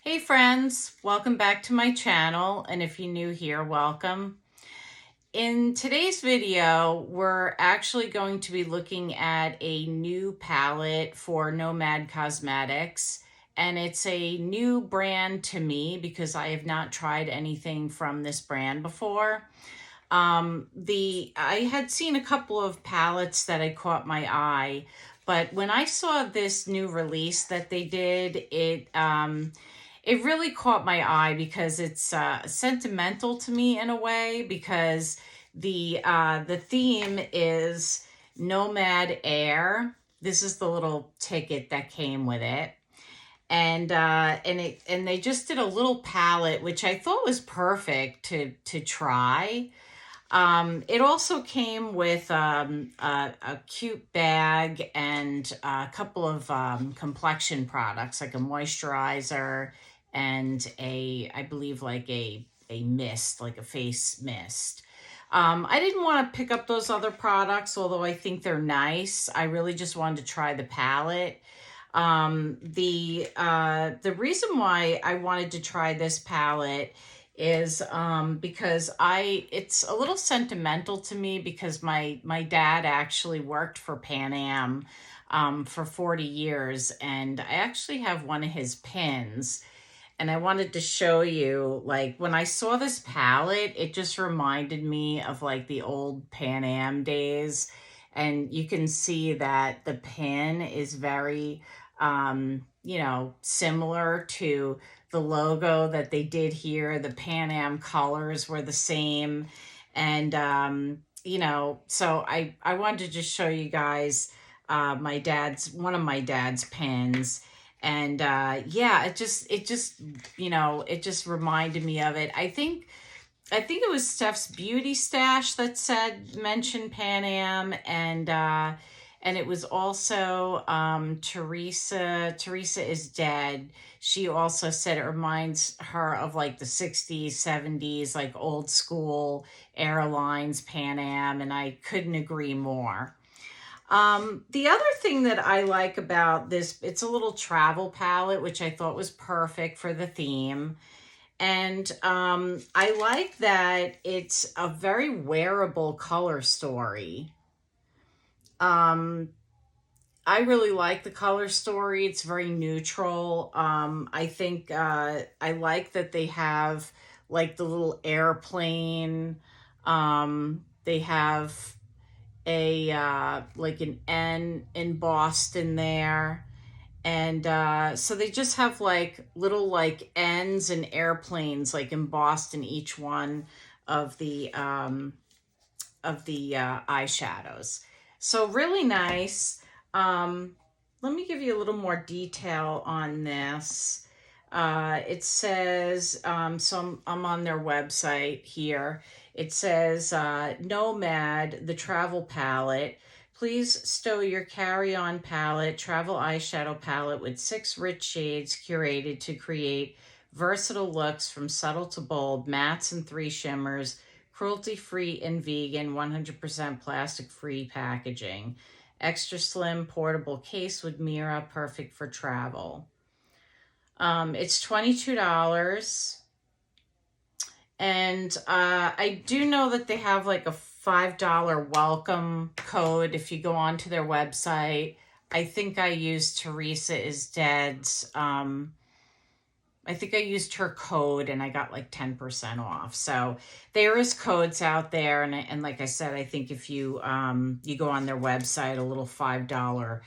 Hey friends, welcome back to my channel, and if you're new here, welcome. In today's video, we're actually going to be looking at a new palette for Nomad Cosmetics, and it's a new brand to me because I have not tried anything from this brand before. I had seen a couple of palettes that had caught my eye, but when I saw this new release that they did, it really caught my eye because it's sentimental to me in a way because the theme is Nomad Air. This is the little ticket that came with it. And they just did a little palette which I thought was perfect to try. It also came with a cute bag and a couple of complexion products, like a moisturizer and I believe like a mist, like a face mist. I didn't want to pick up those other products, although I think they're nice. I really just wanted to try the palette. The reason why I wanted to try this palette is because it's a little sentimental to me because my dad actually worked for Pan Am for 40 years, and I actually have one of his pins. And I wanted to show you, like, when I saw this palette, it just reminded me of like the old Pan Am days. And you can see that the pin is very, similar to the logo that they did here. The Pan Am colors were the same. And, so I wanted to just show you guys one of my dad's pins. And yeah, it just reminded me of it. I think it was Steph's Beauty Stash that mentioned Pan Am, and it was also Teresa. Teresa is dead. She also said it reminds her of like the 60s, 70s, like old school airlines, Pan Am, and I couldn't agree more. The other thing that I like about this, it's a little travel palette, which I thought was perfect for the theme. And I like that it's a very wearable color story. I really like the color story. It's very neutral. I think I like that they have like the little airplane. They have like an N embossed in there. And so they just have like little like N's and airplanes like embossed in each one of the eyeshadows. So really nice. Let me give you a little more detail on this. It says, so I'm on their website here. It says, Nomad, the travel palette. Please stow your carry-on palette, travel eyeshadow palette with 6 rich shades curated to create versatile looks from subtle to bold, mattes and 3 shimmers, cruelty-free and vegan, 100% plastic-free packaging. Extra slim portable case with mirror, perfect for travel. It's $22. And I do know that they have like a $5 welcome code if you go onto their website. I think I used Teresa is Dead's. I think I used her code and I got like 10% off. So there is codes out there. And like I said, I think if you you go on their website, a little $5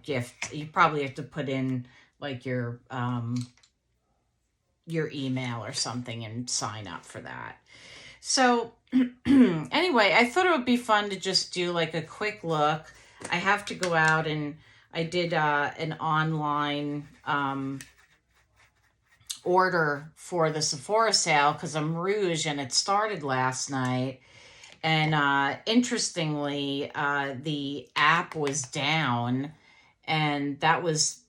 gift, you probably have to put in like your email or something and sign up for that. So anyway, I thought it would be fun to just do like a quick look. I have to go out, and I did an online order for the Sephora sale because I'm Rouge and it started last night. And interestingly, the app was down, and that was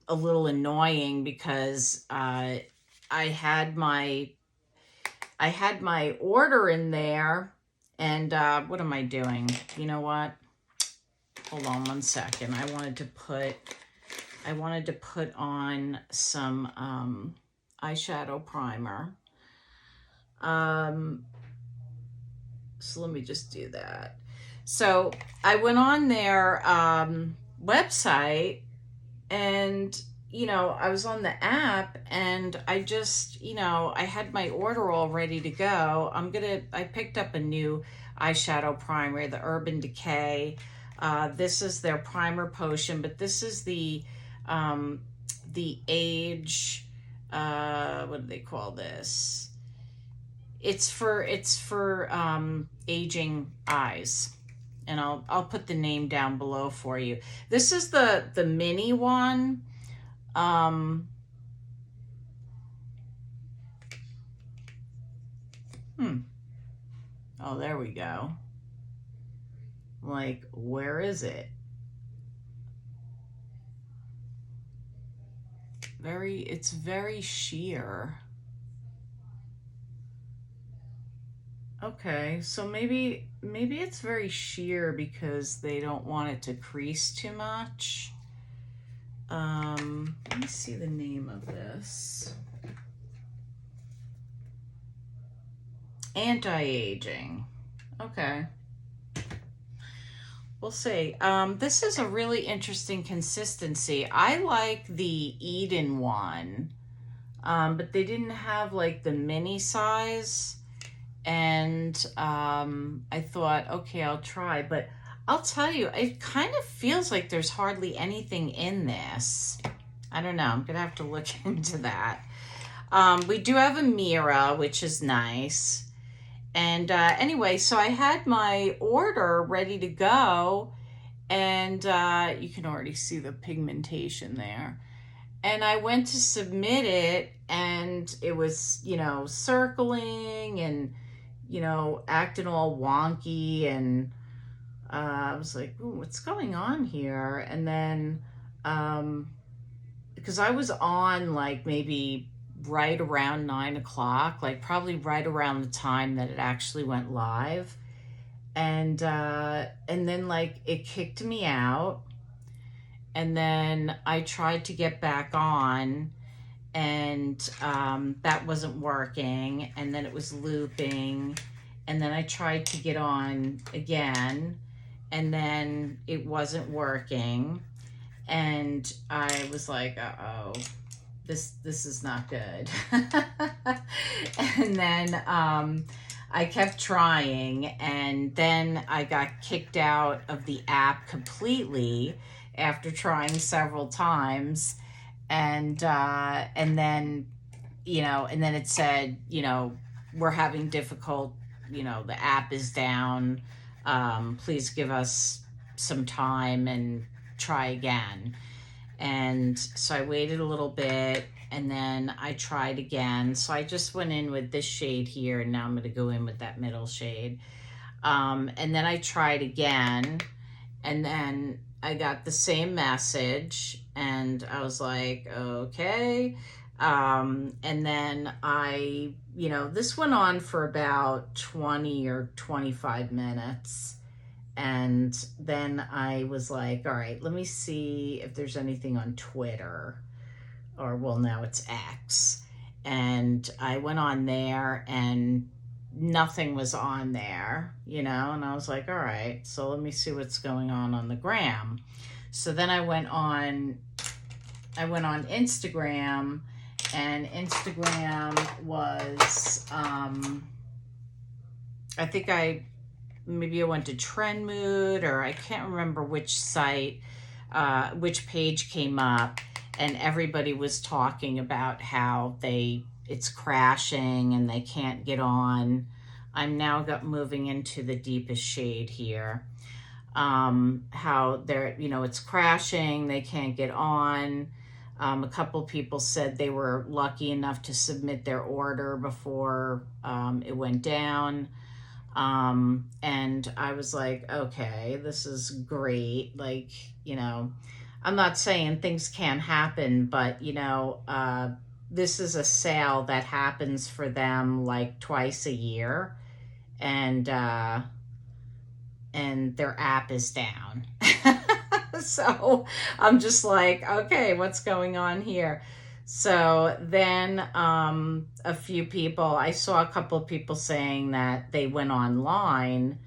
a little annoying because I had my order in there, and what am I doing? You know what? Hold on one second. I wanted to put I wanted to put on some eyeshadow primer. So let me just do that. So I went on their website, and I was on the app, and I just, I had my order all ready to go. I picked up a new eyeshadow primer, the Urban Decay. This is their primer potion, but this is the age, what do they call this? It's for aging eyes, and I'll put the name down below for you. This is the mini one. Um, oh, there we go. Like, where is it? It's very sheer. Okay, so maybe it's very sheer because they don't want it to crease too much. Let me see the name of this. Anti-aging. Okay. We'll see. This is a really interesting consistency. I like the Eden one, but they didn't have like the mini size. And I thought, okay, I'll try. But I'll tell you, it kind of feels like there's hardly anything in this. I don't know. I'm going to have to look into that. We do have a mirror, which is nice. And anyway, so I had my order ready to go, and you can already see the pigmentation there. And I went to submit it, and it was, circling and, acting all wonky. And I was like, ooh, what's going on here? And then, because I was on like maybe right around 9 o'clock, like probably right around the time that it actually went live. And then like it kicked me out. And then I tried to get back on, and that wasn't working. And then it was looping. And then I tried to get on again, and then it wasn't working. And I was like, uh-oh, this is not good. And then I kept trying, and then I got kicked out of the app completely after trying several times. And then and then it said, we're having difficult, the app is down. Please give us some time and try again. And so I waited a little bit, and then I tried again. So I just went in with this shade here, and now I'm going to go in with that middle shade. And then I tried again, and then I got the same message, and I was like, okay. And then this went on for about 20 or 25 minutes. And then I was like, all right, let me see if there's anything on Twitter, or well, now it's X. And I went on there, and nothing was on there, and I was like, all right, so let me see what's going on the gram. So then I went on Instagram, and Instagram was, I think maybe I went to Trend Mood, or I can't remember which site, which page came up, and everybody was talking about how it's crashing and they can't get on. I'm now moving into the deepest shade here. How it's crashing, they can't get on. A couple people said they were lucky enough to submit their order before it went down. And I was like, okay, this is great. Like, I'm not saying things can't happen, but this is a sale that happens for them like twice a year, and their app is down. So I'm just like, okay, what's going on here? So then I saw a couple of people saying that they went online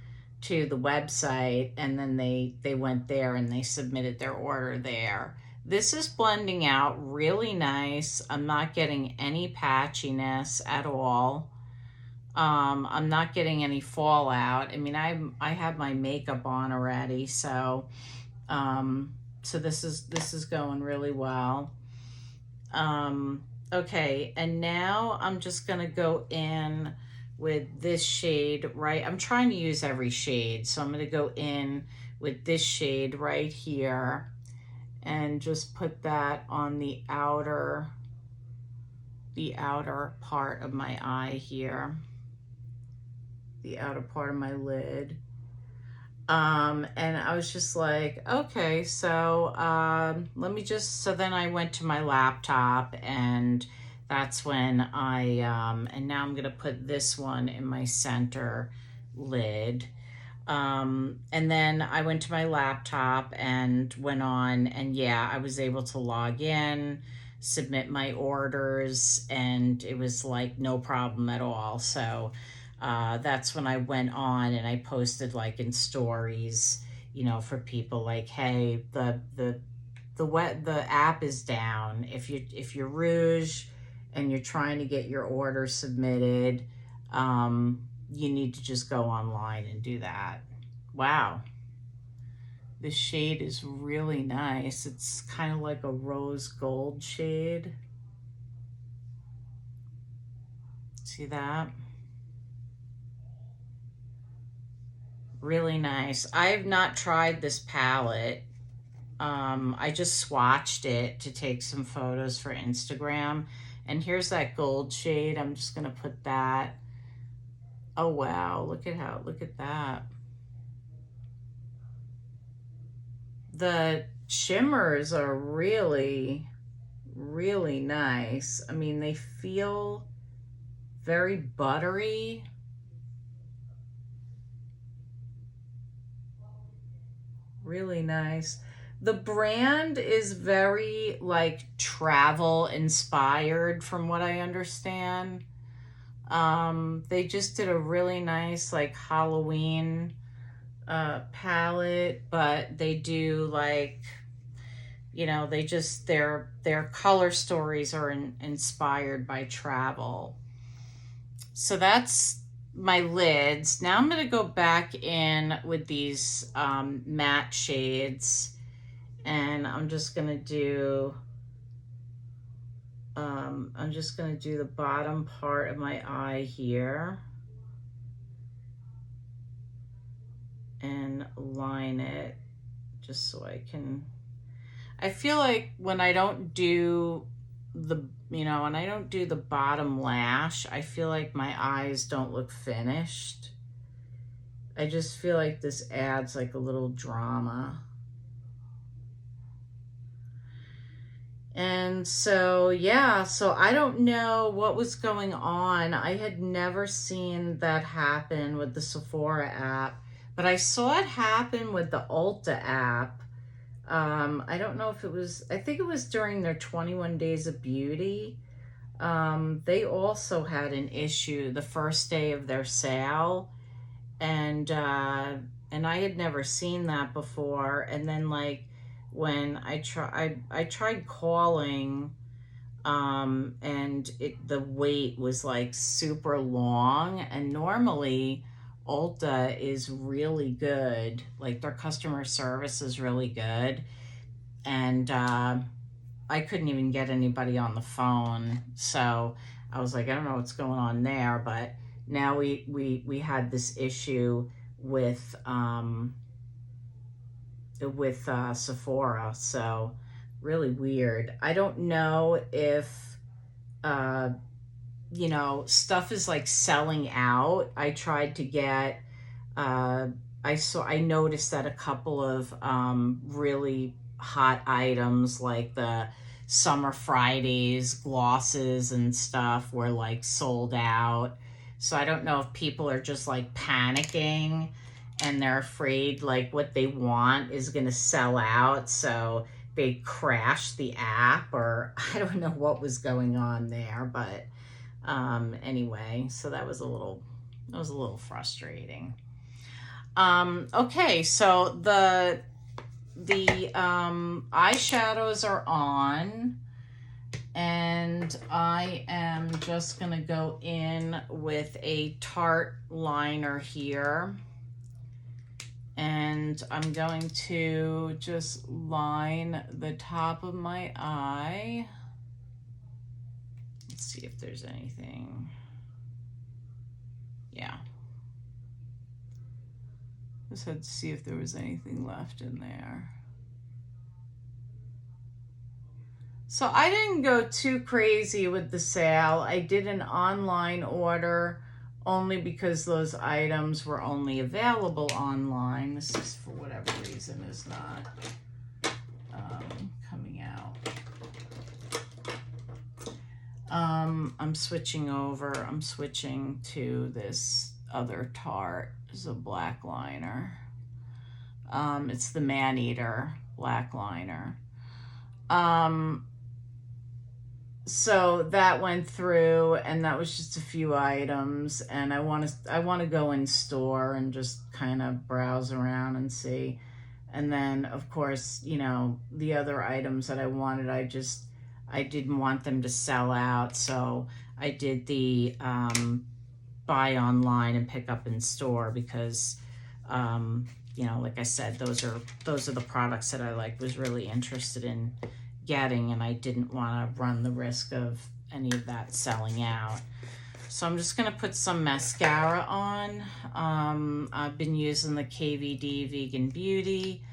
to the website and then they went there and they submitted their order there. This is blending out really nice. I'm not getting any patchiness at all. I'm not getting any fallout. I mean, I have my makeup on already, so so this is going really well. Okay, and now I'm just gonna go in with this shade, right? I'm trying to use every shade, so I'm gonna go in with this shade right here and just put that on the outer part of my eye here, the outer part of my lid. And I was just like, okay, so so then I went to my laptop, and that's when and now I'm gonna put this one in my center lid. And then I went to my laptop and went on, and yeah, I was able to log in, submit my orders, and it was like no problem at all. So that's when I went on and I posted like in stories, for people like, hey, the app is down. If you're Rouge and you're trying to get your order submitted, you need to just go online and do that. Wow. This shade is really nice. It's kind of like a rose gold shade. See that? Really nice. I have not tried this palette. I just swatched it to take some photos for Instagram. And here's that gold shade. I'm just going to put that. Oh, wow. Look at that. The shimmers are really, really nice. I mean, they feel very buttery. Really nice. The brand is very like travel inspired from what I understand. They just did a really nice like Halloween palette, but they do like, they just their color stories are inspired by travel. So that's my lids. Now I'm going to go back in with these matte shades, and I'm just going to do the bottom part of my eye here and line it just so I feel like when I don't do the bottom lash, I feel like my eyes don't look finished. I just feel like this adds like a little drama. And so, yeah, so I don't know what was going on. I had never seen that happen with the Sephora app, but I saw it happen with the Ulta app. I don't know if I think it was during their 21 Days of Beauty. They also had an issue the first day of their sale, and I had never seen that before. And then like when I tried calling, and the wait was like super long, and normally Ulta is really good. Like their customer service is really good. And I couldn't even get anybody on the phone. So I was like, I don't know what's going on there. But now we had this issue with Sephora. So really weird. I don't know if stuff is like selling out. I tried to get I noticed that a couple of really hot items like the Summer Fridays glosses and stuff were like sold out. So I don't know if people are just like panicking and they're afraid like what they want is going to sell out. So they crashed the app, or I don't know what was going on there, but anyway, so that was a little frustrating. Okay, so the eyeshadows are on, and I am just gonna go in with a Tarte liner here, and I'm going to just line the top of my eye. Let's see if there's anything. Yeah, just had to see if there was anything left in there. So I didn't go too crazy with the sale. I did an online order only because those items were only available online. This is, for whatever reason, is not coming out. I'm switching over. I'm switching to this other Tarte. It's a black liner. It's the Man Eater black liner. So that went through, and that was just a few items, and I want to go in store and just kind of browse around and see. And then of course, you know, the other items that I wanted, I didn't want them to sell out, so I did the buy online and pick up in store, because you know, like I said, those are the products that I was really interested in getting, and I didn't want to run the risk of any of that selling out. So I'm just going to put some mascara on. I've been using the KVD Vegan Beauty.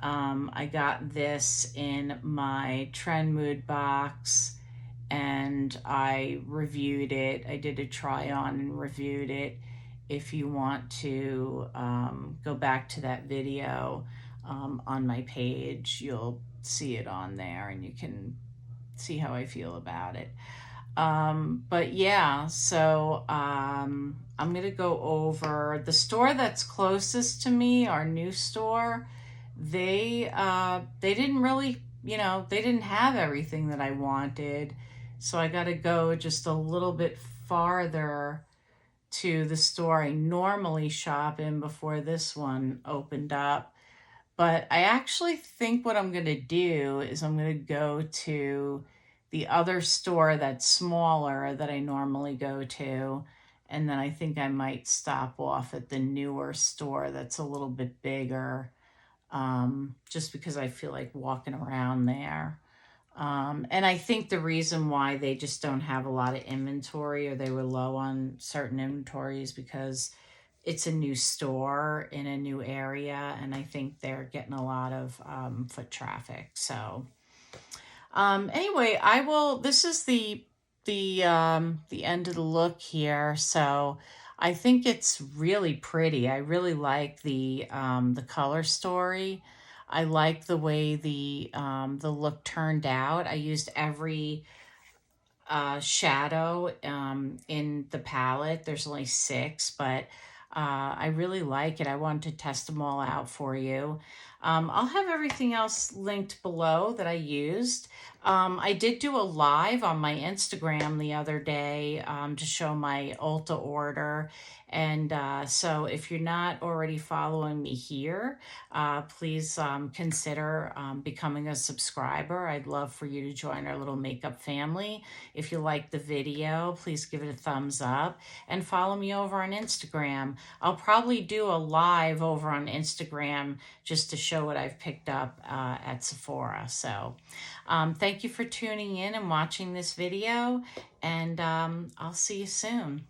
I got this in my Trend Mood box, and I reviewed it. I did a try on and reviewed it. If you want to go back to that video on my page, you'll see it on there, and you can see how I feel about it. But yeah, so I'm gonna go over the store that's closest to me, our new store. They didn't really, you know, they didn't have everything that I wanted, so I got to go just a little bit farther to the store I normally shop in before this one opened up. But I actually think what I'm going to do is I'm going to go to the other store that's smaller that I normally go to. And then I think I might stop off at the newer store that's a little bit bigger, just because I feel like walking around there. And I think the reason why they just don't have a lot of inventory, or they were low on certain inventories, because it's a new store in a new area, and I think they're getting a lot of foot traffic. So anyway, this is the end of the look here. So I think it's really pretty. I really like the color story. I like the way the look turned out. I used every shadow in the palette. There's only 6, but I really like it. I wanted to test them all out for you. I'll have everything else linked below that I used. I did do a live on my Instagram the other day to show my Ulta order. And so if you're not already following me here, please consider becoming a subscriber. I'd love for you to join our little makeup family. If you like the video, please give it a thumbs up, and follow me over on Instagram. I'll probably do a live over on Instagram just to show what I've picked up at Sephora. So thank you for tuning in and watching this video, and I'll see you soon.